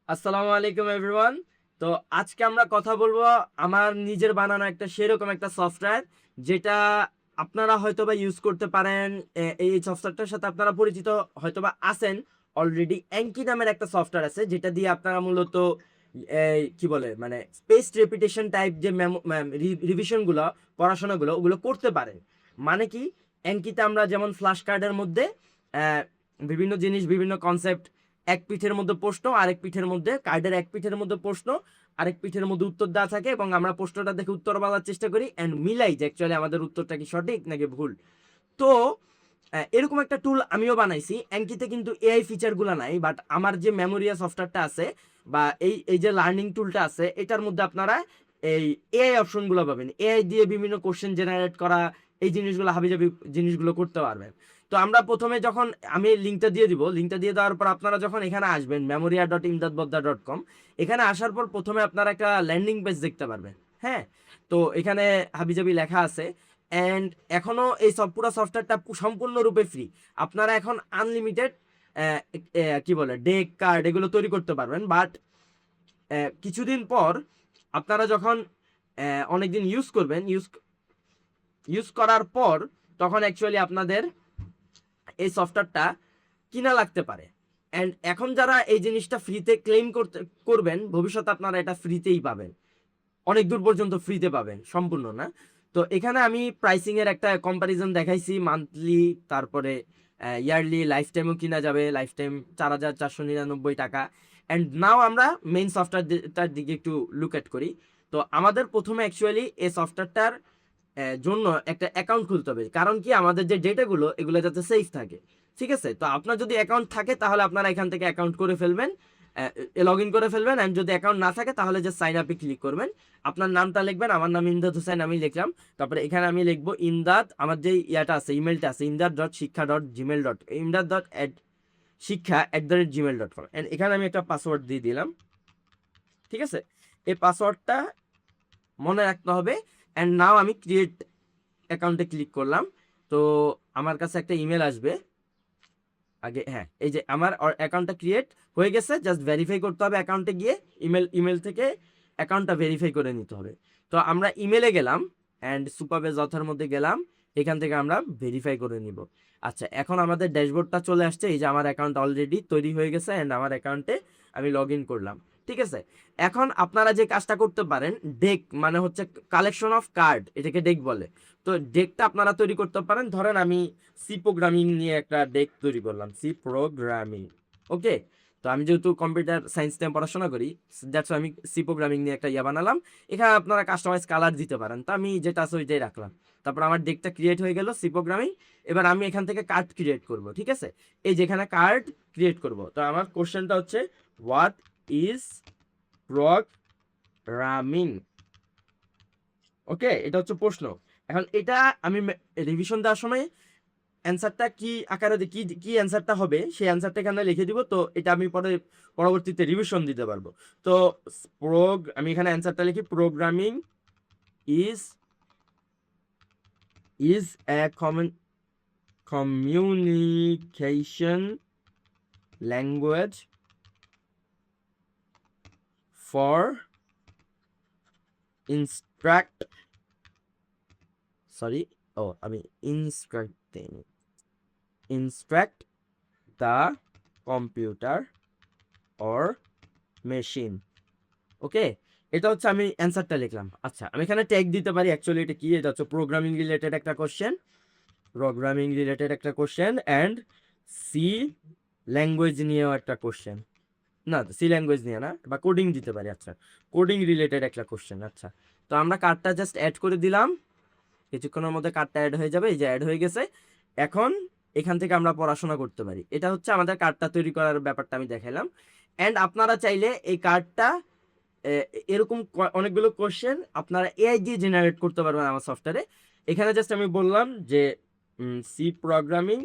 আসসালামু আলাইকুম এভরিওয়ান। তো আজকে আমরা কথা বলবো আমার নিজের বানানো একটা সেরকম একটা সফটওয়্যার, যেটা আপনারা হয়তোবা ইউজ করতে পারেন। এই সফটওয়্যারটার সাথে আপনারা পরিচিত হয়তোবা আছেন অলরেডি। অ্যাঙ্কি নামের একটা সফটওয়্যার আছে, যেটা দিয়ে আপনারা মূলত কি বলে মানে স্পেস রেপিটেশন টাইপ যে রিভিশনগুলো, পড়াশোনাগুলো ওগুলো করতে পারেন। মানে কি, অ্যাঙ্কিতে আমরা যেমন ফ্ল্যাশ কার্ডের মধ্যে আহ, বিভিন্ন জিনিস, বিভিন্ন কনসেপ্ট, এক পিঠের মধ্যে প্রশ্ন, আরেক পিঠের মধ্যে কার্ডের এক পিঠের মধ্যে প্রশ্ন, আরেক পিঠের মধ্যে উত্তর দেওয়া থাকে, এবং আমরা প্রশ্নটা দেখে উত্তর বলার চেষ্টা করি অ্যান্ড মিলাই যে অ্যাকচুয়ালি আমাদের উত্তরটা কি সঠিক নাকি ভুল। তো এরকম একটা টুল আমিও বানাইছি অ্যাঙ্কিতে, কিন্তু এআই ফিচারগুলো নাই। বাট আমার যে মেমোরিয়া সফটওয়্যারটা আছে বা এই এই যে লার্নিং টুলটা আছে, এটার মধ্যে আপনারা এই এআই অপশনগুলো পাবেন। এআই দিয়ে বিভিন্ন কোশ্চেন জেনারেট করা, এই জিনিসগুলো হাবিজাবি জিনিসগুলো করতে পারবেন। তো আমরা প্রথমে যখন আমি লিঙ্কটা দিয়ে দিব, লিঙ্কটা দিয়ে দেওয়ার পর আপনারা যখন এখানে আসবেন memoria.imdadbodda.com, এখানে আসার পর প্রথমে আপনারা একটা ল্যান্ডিং পেজ দেখতে পারবেন। হ্যাঁ, তো এখানে হাবিজাবি লেখা আছে। অ্যান্ড এখনো এই সব পুরো সফটওয়্যারটা সম্পূর্ণরূপে ফ্রি। আপনারা এখন আনলিমিটেড কি বলে ডেক কার্ড এগুলো তৈরি করতে পারবেন। বাট কিছুদিন পর আপনারা যখন অনেকদিন ইউজ করবেন, ইউজ করার পর তখন অ্যাকচুয়ালি আপনাদের এই সফটওয়্যারটা কিনা লাগতে পারে। অ্যান্ড এখন যারা এই জিনিসটা ফ্রিতে ক্লেম করবেন, ভবিষ্যতে আপনারা এটা ফ্রিতেই পাবেন। অনেক দূর পর্যন্ত ফ্রিতে পাবেন, সম্পূর্ণ না। তো এখানে আমি প্রাইসিং এর একটা কম্পারিজন দেখাইছি, মান্থলি, তারপরে ইয়ারলি, লাইফ টাইমও কিনা যাবে। লাইফ টাইম 4,499 টাকা। অ্যান্ড নাও আমরা মেইন সফটওয়্যারটার দিকে একটু লুক এট করি। তো আমাদের প্রথমে অ্যাকচুয়ালি এই সফটওয়্যারটার জন্য একটা অ্যাকাউন্ট খুলতে হবে। কারণ কি, আমাদের যে ডেটাগুলো এগুলো যাতে সেফ থাকে। ঠিক আছে, তো আপনার যদি অ্যাকাউন্ট থাকে তাহলে আপনারা এখান থেকে অ্যাকাউন্ট করে ফেলবেন, লগ ইন করে ফেলবেন। অ্যান্ড যদি অ্যাকাউন্ট না থাকে তাহলে যে সাইন আপে ক্লিক করবেন, আপনার নামটা লিখবেন। আমার নাম ইমদাদ হোসেন, আমি লিখলাম। তারপরে এখানে আমি লিখবো ইমদাদ, আমার যে ইয়াটা আছে, ইমেলটা আছে, imdad.শিক্ষা.gmail.com। এন্ড এখানে আমি একটা পাসওয়ার্ড দিয়ে দিলাম। ঠিক আছে, এই পাসওয়ার্ডটা মনে রাখতে হবে। অ্যান্ড নাও আমি ক্রিয়েট অ্যাকাউন্টে ক্লিক করলাম। তো আমার কাছে একটা ইমেল আসবে আগে। হ্যাঁ, এই যে আমার অ্যাকাউন্টটা ক্রিয়েট হয়ে গেছে। জাস্ট ভেরিফাই করতে হবে অ্যাকাউন্টে গিয়ে। ইমেল থেকে অ্যাকাউন্টটা ভেরিফাই করে নিতে হবে। তো আমরা ইমেলে গেলাম অ্যান্ড সুপারভাইজ অথর মধ্যে গেলাম। এখান থেকে আমরা ভেরিফাই করে নিব। আচ্ছা, এখন আমাদের ড্যাশবোর্ডটা চলে আসছে। এই যে আমার অ্যাকাউন্ট অলরেডি তৈরি হয়ে গেছে অ্যান্ড আমার অ্যাকাউন্টে আমি লগ ইন করলাম। ঠিক আছে, এখন আপনারা যে কাজটা করতে পারেন, ডেক মানে হচ্ছে কালেকশন অফ কার্ড, এটাকে ডেক বলে। তো ডেকটা আপনারা তৈরি করতে পারেন। ধরেন আমি সি প্রোগ্রামিং নিয়ে একটা ডেক তৈরি করলাম, সি প্রোগ্রামিং। ওকে, তো আমি যেহেতু কম্পিউটার সায়েন্স নিয়ে পড়াশোনা করি, দ্যাটস আমি সি প্রোগ্রামিং নিয়ে একটা বানালাম। এখানে আপনারা কাস্টমাইজ কালার দিতে পারেন, তো আমি যেটা আছে ওইটাই রাখলাম। তারপর আমার ডেকটা ক্রিয়েট হয়ে গেল সি প্রোগ্রামিং। এবার আমি এখান থেকে কার্ড ক্রিয়েট করব। ঠিক আছে, এই যেখানে কার্ড ক্রিয়েট করব, তো আমার কোশ্চেনটা হচ্ছে হোয়াট ইজ প্রোগ্রামিং। ওকে, এটা হচ্ছে প্রশ্ন। এখন এটা আমি রিভিশন দেওয়ার সময় অ্যান্সারটা কি আকারে কি কি অ্যান্সারটা হবে, সেই অ্যান্সারটা এখানে লিখে দিব। তো এটা আমি পরে পরবর্তীতে রিভিশন দিতে পারবো। তো আমি এখানে অ্যান্সারটা লিখি, programming is is a communication language for instruct sorry আমি instruct the computer or machine. Okay, এটা হচ্ছে আমি অ্যান্সারটা লিখলাম। আচ্ছা, আমি এখানে ট্যাগ দিতে পারি। অ্যাকচুয়ালি এটা কি, এটা হচ্ছে প্রোগ্রামিং রিলেটেড একটা কোশ্চেন অ্যান্ড সি ল্যাঙ্গুয়েজ নিয়েও একটা কোশ্চেন। না, সি ল্যাঙ্গুয়েজ নিয়ে না, বা কোডিং দিতে পারি। আচ্ছা, কোডিং রিলেটেড একটা কোশ্চেন। আচ্ছা, তো আমরা কার্ডটা জাস্ট অ্যাড করে দিলাম। কিছুক্ষণের মধ্যে কার্ডটা অ্যাড হয়ে যাবে। এই যে অ্যাড হয়ে গেছে। এখন এখান থেকে আমরা পড়াশোনা করতে পারি। এটা হচ্ছে আমাদের কার্ডটা তৈরি করার ব্যাপারটা আমি দেখাইলাম। অ্যান্ড আপনারা চাইলে এই কার্ডটা এরকম অনেকগুলো কোশ্চেন আপনারা এআই দিয়ে জেনারেট করতে পারবেন আমার সফটওয়্যারে। এখানে জাস্ট আমি বললাম যে C programming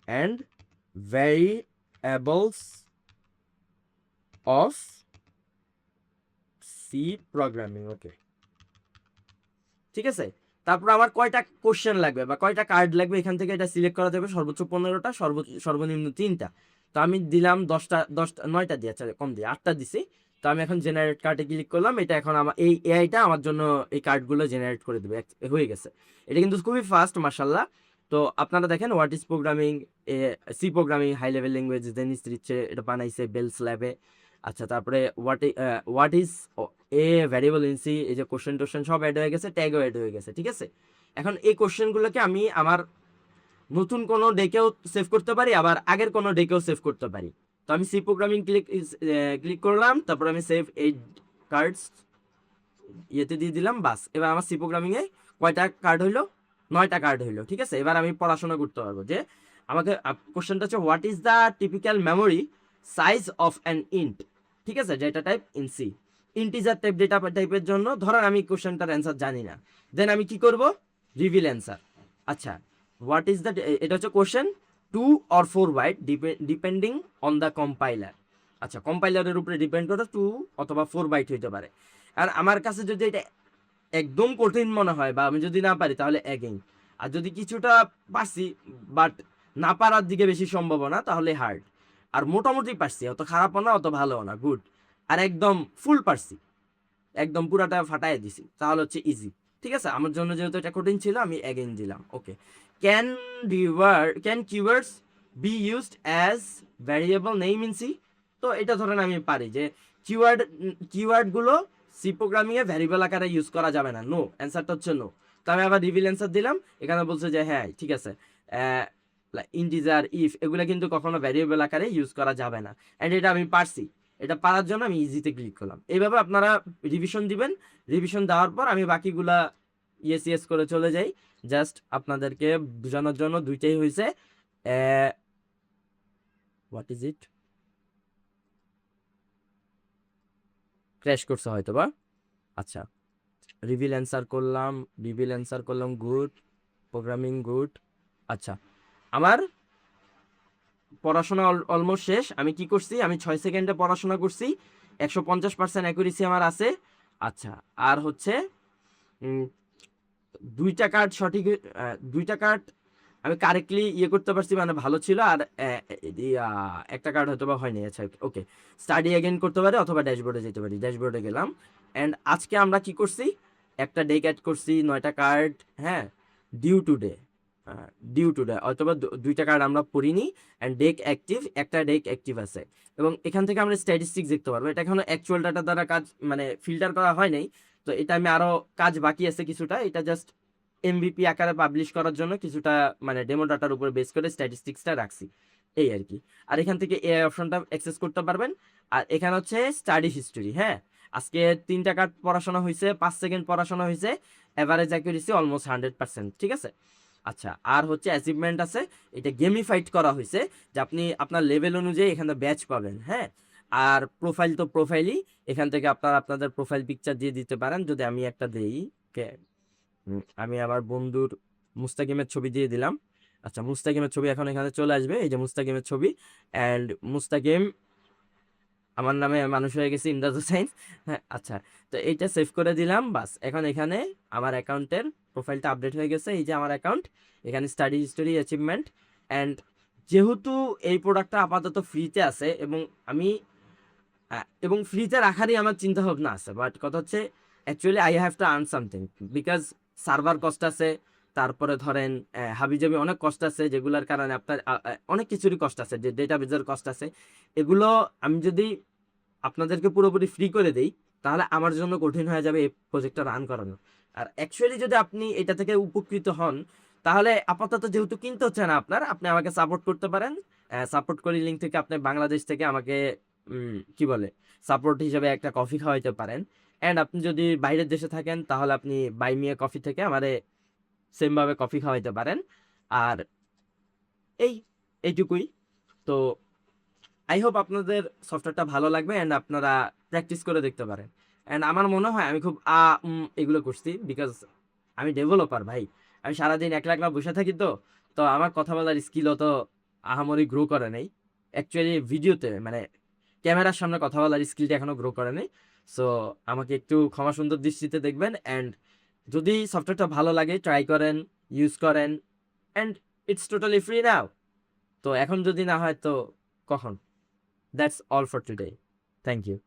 and variables of C programming. Okay, ঠিক আছে। তারপর আমার কয়টা কোশ্চেন লাগবে বা কয়টা কার্ড লাগবে এখান থেকে এটা সিলেক্ট করা যাবে, সর্বোচ্চ 15টা, সর্বনিম্ন 3টা। তো আমি দিলাম 9টা দিয়ে, আচ্ছা কম দিয়ে 8টা দিছি। তো আমি এখন জেনারেট কার্ডে ক্লিক করলাম, এটা এখন আমার এই এআইটা আমার জন্য এই কার্ডগুলো জেনারেট করে দেবে, হয়ে গেছে। এটা কিন্তু খুবই ফাস্ট মাশাআল্লাহ। তো আপনারা দেখেন what is programming, C programming high level language Dennis Ritchie এটা বানাইছে বেলস ল্যাবে। আচ্ছা তারপরে what is a variable in C, এই যে কোশ্চেন টোশ্চেন সব অ্যাড হয়ে গেছে, ট্যাগও অ্যাড হয়ে গেছে, ঠিক আছে। এখন এই কোশ্চেনগুলোকে আমি আমার নতুন কোনো ডেকেও সেভ করতে পারি, আবার আগের কোনো ডেকেও সেভ করতে পারি। তো আমি সি প্রোগ্রামিং ক্লিক করলাম, তারপর আমি সেভ এই কার্ডস ইয়েতে দিয়ে দিলাম, বাস। এবার আমার সি প্রোগ্রামিং এ কয়টা কার্ড হইলো, 9টা কার্ড হইলো, ঠিক আছে। এবার আমি পড়াশোনা করতে পারবো যে আমাকে কোশ্চেনটা হচ্ছে what is the typical memory size of an int, ঠিক আছে, যেটা type in C. Integer type data টাইপের জন্য ধরেন আমি কোশ্চেনটার অ্যান্সার জানি না, দেন আমি কি করব, রিভিল অ্যান্সার। আচ্ছা হোয়াট ইজ দ্য, এটা হচ্ছে question 2 or 4 byte depending on the compiler. আচ্ছা কম্পাইলারের উপরে ডিপেন্ড করে 2 অথবা 4 বাইট হইতে পারে। আর আমার কাছে যদি এটা একদম কঠিন মনে হয় বা আমি যদি না পারি তাহলে অ্যাগেইন, আর যদি কিছুটা পারছি বাট না পারার দিকে বেশি সম্ভাবনা তাহলে হার্ড। আর মোটামুটি পারছি, অত খারাপও না অত ভালোও না, গুড। আর একদম ফুল পারছি, একদম পুরাটা ফাটাই দিছি, তাহলে হচ্ছে ইজি, ঠিক আছে। আমার জন্য যেহেতু এটা কঠিন ছিল আমি অ্যাগেইন দিলাম, okay. Can can keywords be used as variable name in C. তো এটা ধরেন আমি পারি যে কিওয়ার্ডগুলো সি প্রোগ্রামিং এ ভ্যারিয়েবল আকারে ইউজ করা যাবে না, নো, অ্যান্সারটা হচ্ছে নো। তো আমি আবার রিভিল অ্যান্সার দিলাম, এখানে বলছে যে হ্যাঁ ঠিক আছে, ইন্টিজার ইফ এগুলো কিন্তু কখনো ভ্যারিয়েবল আকারে ইউজ করা যাবে না, অ্যান্ড এটা আমি পারছি। এটা পারার জন্য আমি ইজিতে ক্লিক করলাম। এইভাবে আপনারা রিভিশন দিবেন, রিভিশন দেওয়ার পর আমি বাকিগুলা ইয়েস ইয়েস করে চলে যাই। জাস্ট আপনাদেরকে বোঝানোর জন্য দুইটাই হয়েছে। হোয়াট ইজ ইট, ক্র্যাশ করছে হয়তো বা। আচ্ছা রিভিল অ্যান্সার করলাম, গুড, প্রোগ্রামিং গুড। আচ্ছা আমার পড়াশোনা অলমোস্ট শেষ। আমি কি করছি, আমি 6 সেকেন্ডে পড়াশোনা করছি, 150% অ্যাকুরেসি আমার আছে। আচ্ছা আর হচ্ছে 2টা কার্ড সঠিক, 2টা কার্ড আমি কারেক্টলি ইয়ে করতে পারছি, মানে ভালো ছিল। আর একটা কার্ড হয়তো বা হয়নি। আচ্ছা ওকে, স্টাডি অ্যাগেন করতে পারি অথবা ড্যাশবোর্ডে যেতে পারি, ড্যাশবোর্ডে গেলাম। অ্যান্ড আজকে আমরা কি করছি, একটা ডেক অ্যাড করছি, 9টা কার্ড, হ্যাঁ, ডিউ টুডে, অথবা 2টা কার্ড আমরা পড়িনি। অ্যান্ড ডেক অ্যাক্টিভ, একটা ডেক অ্যাক্টিভ আছে। এবং এখান থেকে আমরা স্ট্যাটিস্টিক্স দেখতে পারবো। এটা এখনো অ্যাকচুয়াল ডাটা দ্বারা কাজ মানে ফিল্টার করা হয় নাই। তো এটা আমি আরো কাজ বাকি আছে কিছুটা, এটা জাস্ট এমভিপি আকারে পাবলিশ করার জন্য কিছুটা মানে ডেমো ডাটার উপর বেস করে স্ট্যাটিস্টিক্সটা রাখছি, এই আর কি। আর এখান থেকে এআই অপশনটা অ্যাক্সেস করতে পারবেন। আর এখানে হচ্ছে স্টাডি হিস্টোরি, হ্যাঁ, আজকে 3টা কার্ড পড়াশোনা হয়েছে, 5 সেকেন্ড পড়াশোনা হয়েছে, এভারেজ অ্যাকুরেসি অলমোস্ট 100%, ঠিক আছে। আচ্ছা আর হচ্ছে অ্যাচিভমেন্ট আছে, এটা গেমিফাইড করা হয়েছে যে আপনি আপনার লেভেল অনুযায়ী এখানে ব্যাচ পাবেন, হ্যাঁ। আর প্রোফাইল তো প্রোফাইলই, এখান থেকে আপনারা আপনাদের প্রোফাইল পিকচার দিয়ে দিতে পারেন। যদি আমি একটা দেই, আমি আমার বন্ধুর মুস্তাকিমের ছবি দিয়ে দিলাম। আচ্ছা মুস্তাকিমের ছবি এখন এখানে চলে আসবে, এই যে মুস্তাকিমের ছবি। অ্যান্ড মুস্তাকিম আমার নামে মানুষ হয়ে গেছে, ইমদাদ হোসেন, হ্যাঁ। আচ্ছা তো এইটা সেভ করে দিলাম, বাস। এখন এখানে আমার অ্যাকাউন্টের প্রোফাইলটা আপডেট হয়ে গেছে, এই যে আমার অ্যাকাউন্ট, এখানে স্টাডি হিস্টোরি, অ্যাচিভমেন্ট। অ্যান্ড যেহেতু এই প্রোডাক্টটা আপাতত ফ্রিতে আছে এবং ফ্রিতে রাখারই আমার চিন্তা ভাবনা আছে, বাট কথা হচ্ছে actually I have to earn something, because server cost আছে, তারপরে ধরেন হাবিজাবি অনেক কষ্ট আছে, যেগুলোর কারণে আপনার অনেক কিছুরই কষ্ট আছে, যে ডেটাবেজের কষ্ট আছে। এগুলো আমি যদি আপনাদেরকে পুরোপুরি ফ্রি করে দেই তাহলে আমার জন্য কঠিন হয়ে যাবে এই প্রজেক্টটা রান করানো। আর অ্যাকচুয়ালি যদি আপনি এটা থেকে উপকৃত হন তাহলে আপাতত যেহেতু কিনতে হচ্ছে না আপনার, আপনি আমাকে সাপোর্ট করতে পারেন। সাপোর্ট করি লিঙ্ক থেকে আপনি বাংলাদেশ থেকে আমাকে কি বলে সাপোর্ট হিসেবে একটা কফি খাওয়াইতে পারেন। অ্যান্ড আপনি যদি বাইরের দেশে থাকেন তাহলে আপনি বাই মি এ কফি থেকে আমারে সেমভাবে কফি খাওয়াইতে পারেন। আর এইটুকুই। তো আই হোপ আপনাদের সফটওয়্যারটা ভালো লাগবে অ্যান্ড আপনারা প্র্যাকটিস করে দেখতে পারেন। অ্যান্ড আমার মনে হয় আমি খুব এগুলো করছি, বিকজ আমি ডেভেলপার ভাই। আমি সারাদিন একলা একলা বসে থাকি, তো তো আমার কথা বলার স্কিলও তো আহামরি গ্রো করে নেই। অ্যাকচুয়ালি ভিডিওতে মানে ক্যামেরার সামনে কথা বলার স্কিলটা এখনো গ্রো করে নেই। সো আমাকে একটু ক্ষমা সুন্দর দৃষ্টিতে দেখবেন। অ্যান্ড যদি সফটওয়্যারটা ভালো লাগে ট্রাই করেন, ইউজ করেন, and it's totally free now. তো এখন যদি না হয় তো কখন? That's all for today. Thank you.